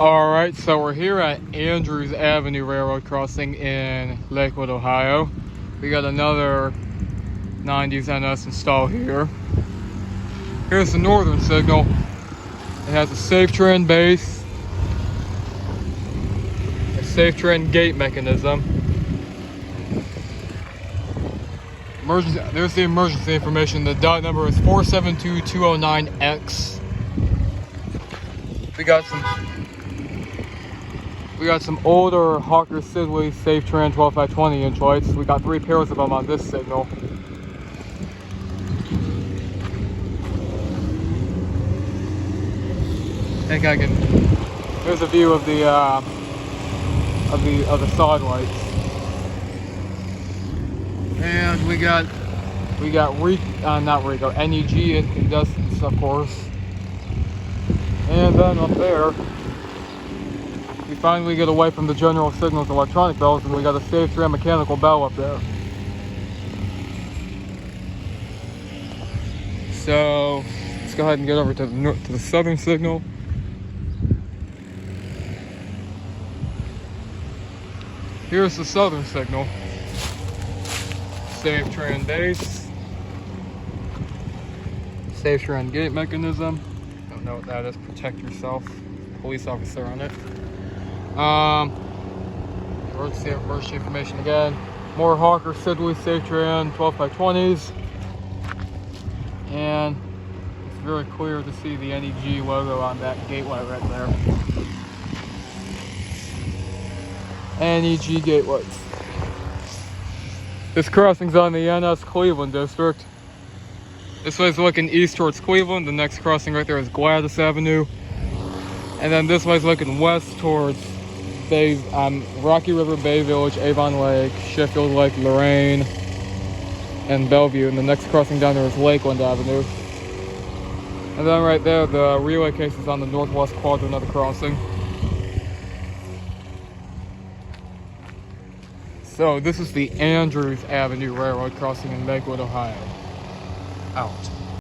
Alright, so we're here at Andrews Avenue Railroad Crossing in Lakewood, Ohio. We got another 90s NS installed here. Here's the northern signal. It has a Safetran base, a Safetran gate mechanism. There's the emergency information. The dot number is 472209X. We got some older Hawker Siddeley Safetran 12x20 inch lights. We got 3 pairs of them on this signal. I think I can. Here's a view of the side lights, and we got NEG incandescents, of course, and then up there. We finally get away from the general signals electronic bells, and we got a Safetran mechanical bell up there. So let's go ahead and get over to the southern signal. Here's the southern signal. Safetran base. Safetran gate mechanism. Don't know what that is. Protect yourself. Police officer on it. Emergency information again. More Hawker Siddeley Safetran 12x20s. And it's very clear to see the NEG logo on that gate light right there. NEG gate lights. This crossing's on the NS Cleveland district. This way's looking east towards Cleveland. The next crossing right there is Gladys Avenue. And then this way's looking west towards Rocky River, Bay Village, Avon Lake, Sheffield Lake, Lorraine, and Bellevue. And the next crossing down there is Lakeland Avenue. And then right there, the relay case is on the northwest quadrant of the crossing. So this is the Andrews Avenue Railroad Crossing in Lakewood, Ohio. Out.